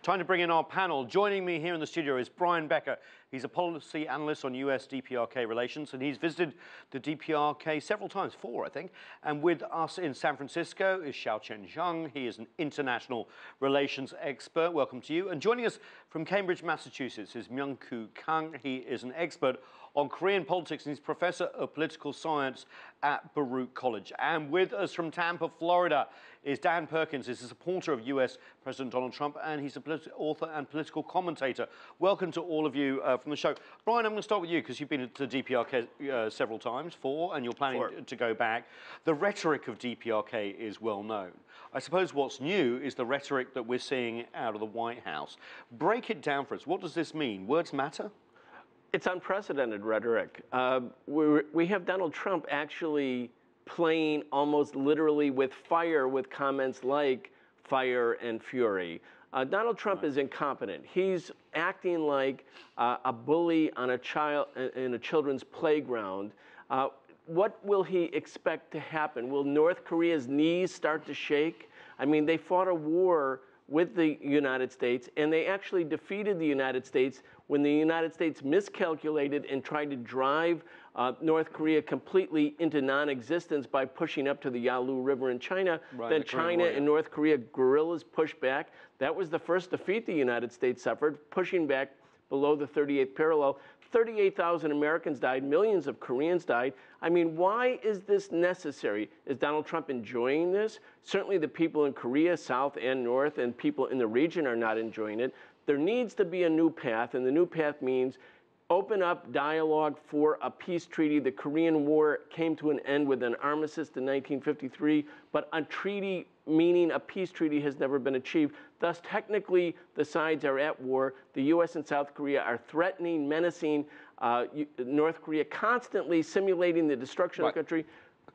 Time to bring in our panel. Joining me here in the studio is Brian Becker. He's a policy analyst on U.S. DPRK relations, and he's visited the DPRK several times, 4, I think. And with us in San Francisco is Zhang. He is an international relations expert. Welcome to you. And joining us from Cambridge, Massachusetts is Myung-Koo Kang. He is an expert on Korean politics, and he's professor of political science at Baruch College. And with us from Tampa, Florida, is Dan Perkins. He's a supporter of U.S. President Donald Trump, and he's an author and political commentator. Welcome to all of you from the show. Brian, I'm going to start with you, because you've been to DPRK several times, 4, and you're planning to go back. The rhetoric of DPRK is well known. I suppose what's new is the rhetoric that we're seeing out of the White House. Break it down for us. What does this mean? Words matter? It's unprecedented rhetoric. We have Donald Trump actually playing almost literally with fire with comments like fire and fury. Donald Trump is incompetent. He's acting like a bully on a child in a children's playground. What will he expect to happen? Will North Korea's knees start to shake? I mean, they fought a war with the United States, and they actually defeated the United States when the United States miscalculated and tried to drive North Korea completely into non-existence by pushing up to the Yalu River in China. Right, then China and North Korea guerrillas pushed back. That was the first defeat the United States suffered, pushing back below the 38th parallel. 38,000 Americans died, millions of Koreans died. I mean, why is this necessary? Is Donald Trump enjoying this? Certainly the people in Korea, South and North, and people in the region are not enjoying it. There needs to be a new path, and the new path means open up dialogue for a peace treaty. The Korean War came to an end with an armistice in 1953, but a treaty, meaning a peace treaty, has never been achieved. Thus, technically, the sides are at war. The U.S. and South Korea are threatening, menacing North Korea, constantly simulating the destruction of the country.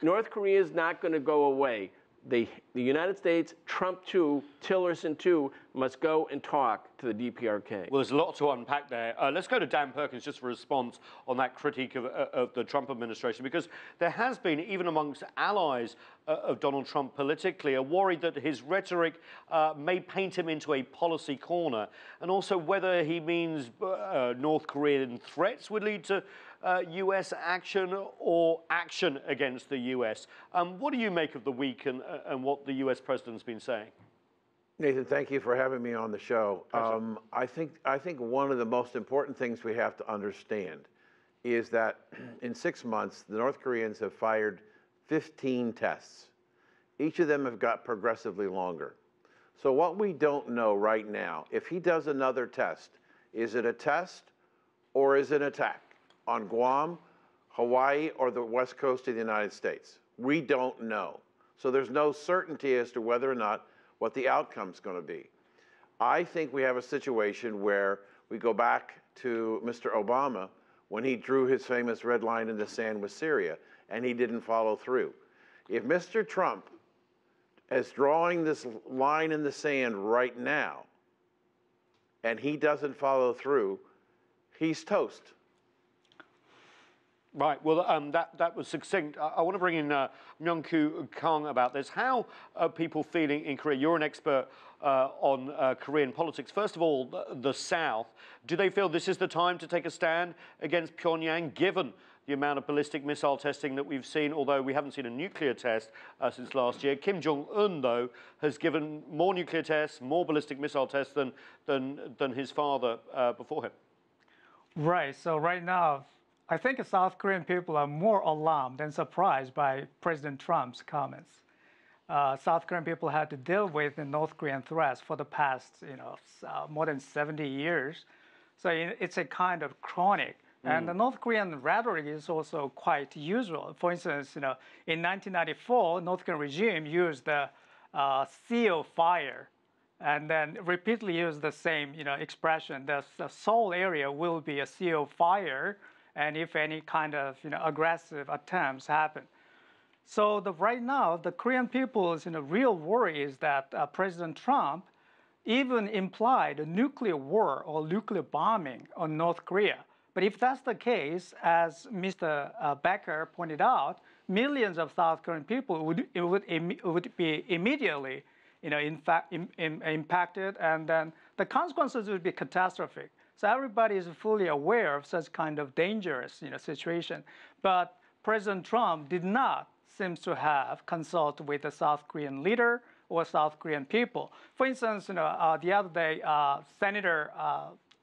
North Korea is not going to go away. The United States, Trump too, Tillerson too, must go and talk to the DPRK. Well, there's a lot to unpack there. Let's go to Dan Perkins just for a response on that critique of the Trump administration, because there has been, even amongst allies of Donald Trump politically, a worry that his rhetoric may paint him into a policy corner, and also whether he means North Korean threats would lead to U.S. action or action against the U.S. What do you make of the week and what the U.S. president's been saying? Nathan, thank you for having me on the show. I think one of the most important things we have to understand is that in 6 months, the North Koreans have fired 15 tests. Each of them have got progressively longer. So what we don't know right now, if he does another test, is it a test or is it an attack on Guam, Hawaii, or the west coast of the United States? We don't know. So there's no certainty as to whether or not what the outcome's going to be. I think we have a situation where we go back to Mr. Obama when he drew his famous red line in the sand with Syria, and he didn't follow through. If Mr. Trump is drawing this line in the sand right now, and he doesn't follow through, he's toast. Right. Well, that was succinct. I want to bring in Myung-Koo Kang about this. How are people feeling in Korea? You're an expert on Korean politics. First of all, the South. Do they feel this is the time to take a stand against Pyongyang, given the amount of ballistic missile testing that we've seen, although we haven't seen a nuclear test since last year? Kim Jong-un, though, has given more nuclear tests, more ballistic missile tests than his father before him. Right. So right now, I think the South Korean people are more alarmed and surprised by President Trump's comments. South Korean people had to deal with the North Korean threats for the past, more than 70 years. So it's a kind of chronic. And the North Korean rhetoric is also quite usual. For instance, in 1994, North Korean regime used the sea of fire, and then repeatedly used the same, expression. The Seoul area will be a sea of fire, and if any kind of aggressive attempts happen. So right now, the Korean people's real worry is that President Trump even implied a nuclear war or nuclear bombing on North Korea. But if that's the case, as Mr. Becker pointed out, millions of South Korean people would be immediately impacted, and then the consequences would be catastrophic. So everybody is fully aware of such kind of dangerous, situation. But President Trump did not seem to have consulted with the South Korean leader or South Korean people. For instance, the other day, Senator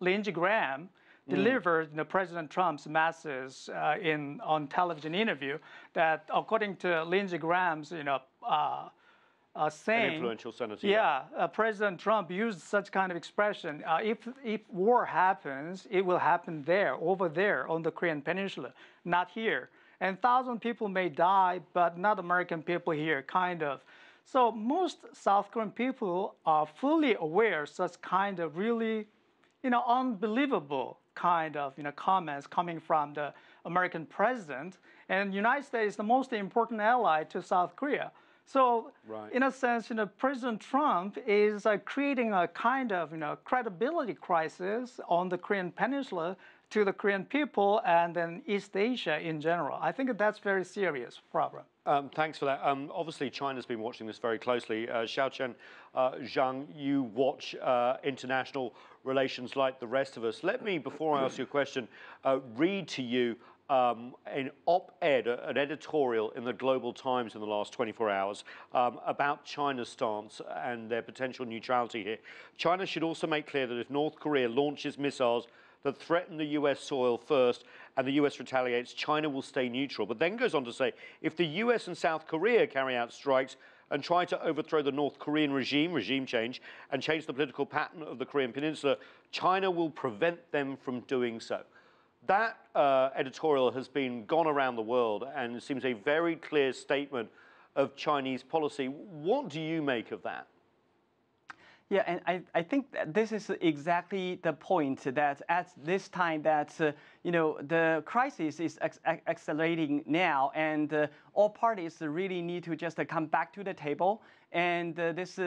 Lindsey Graham delivered President Trump's message on television interview that, according to Lindsey Graham's, saying, an influential senator. Yeah, President Trump used such kind of expression. If war happens, it will happen there, over there on the Korean Peninsula, not here. And 1,000 people may die, but not American people here, kind of. So most South Korean people are fully aware of such kind of really, unbelievable kind of, comments coming from the American president. And the United States is the most important ally to South Korea. So, in a sense, President Trump is creating a kind of, credibility crisis on the Korean Peninsula to the Korean people and then East Asia in general. I think that's a very serious problem. Thanks for that. Obviously, China's been watching this very closely. Xiaochen, Zhang, you watch international relations like the rest of us. Let me, before I ask you a question, read to you an op-ed, an editorial in the Global Times in the last 24 hours about China's stance and their potential neutrality here. China should also make clear that if North Korea launches missiles that threaten the US soil first and the US retaliates, China will stay neutral. But then goes on to say, if the US and South Korea carry out strikes and try to overthrow the North Korean regime change, and change the political pattern of the Korean Peninsula, China will prevent them from doing so. That editorial has been gone around the world and seems a very clear statement of Chinese policy. What do you make of that? Yeah, and I think that this is exactly the point, that at this time that, the crisis is accelerating now, and all parties really need to just come back to the table. And this,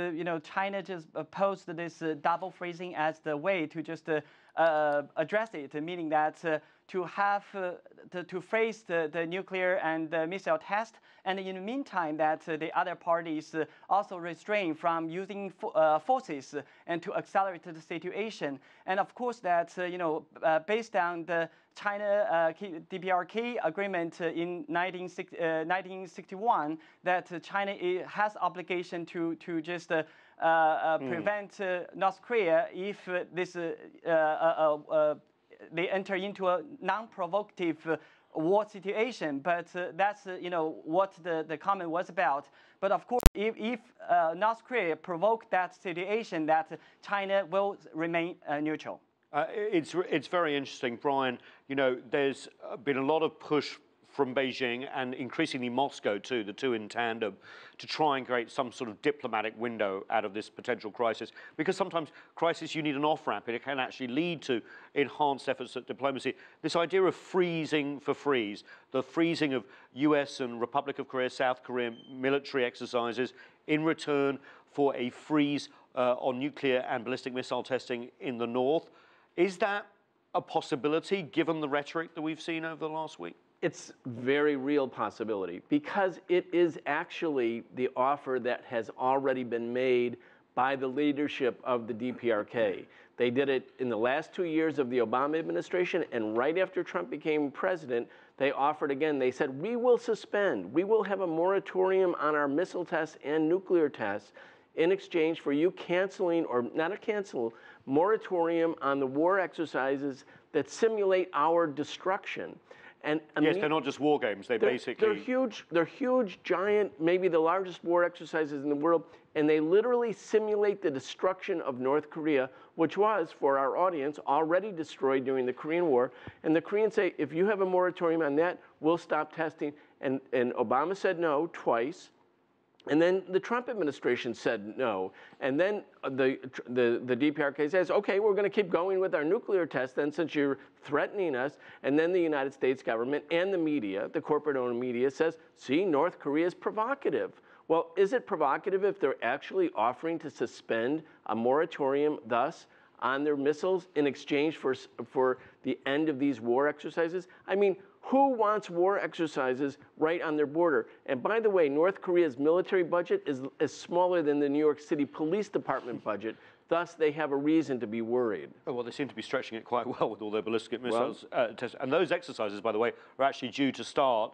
China just posed this double phrasing as the way to just address it, meaning that to have to face the nuclear and the missile test, and in the meantime that the other parties also restrain from using forces and to accelerate the situation. And of course that based on the China DPRK agreement in 1961, that China has obligation to just prevent North Korea if this they enter into a non-provocative war situation. But that's what the comment was about. But of course, if North Korea provoke that situation, that China will remain neutral. It's very interesting, Brian. There's been a lot of push from Beijing and increasingly Moscow too, the two in tandem, to try and create some sort of diplomatic window out of this potential crisis. Because sometimes crisis, you need an off-ramp, and it can actually lead to enhanced efforts at diplomacy. This idea of freezing for freeze, the freezing of US and Republic of Korea, South Korean military exercises in return for a freeze on nuclear and ballistic missile testing in the north. Is that a possibility given the rhetoric that we've seen over the last week? It's a very real possibility, because it is actually the offer that has already been made by the leadership of the DPRK. They did it in the last 2 years of the Obama administration, and right after Trump became president, they offered again. They said, we will have a moratorium on our missile tests and nuclear tests in exchange for you canceling, or not a cancel, moratorium on the war exercises that simulate our destruction. And yes, they're not just war games. They're huge, giant, maybe the largest war exercises in the world, and they literally simulate the destruction of North Korea, which was, for our audience, already destroyed during the Korean War. And the Koreans say, if you have a moratorium on that, we'll stop testing. And Obama said no twice. And then the Trump administration said no. And then the DPRK says, okay, we're going to keep going with our nuclear tests then, since you're threatening us. And then the United States government and the media, the corporate-owned media, says, see, North Korea is provocative. Well, is it provocative if they're actually offering to suspend a moratorium, thus, on their missiles in exchange for the end of these war exercises? I mean, Who wants war exercises right on their border? And by the way, North Korea's military budget is smaller than the New York City Police Department budget. Thus, they have a reason to be worried. Oh, well, they seem to be stretching it quite well with all their ballistic missiles. And those exercises, by the way, are actually due to start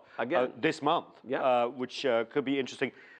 this month, which could be interesting.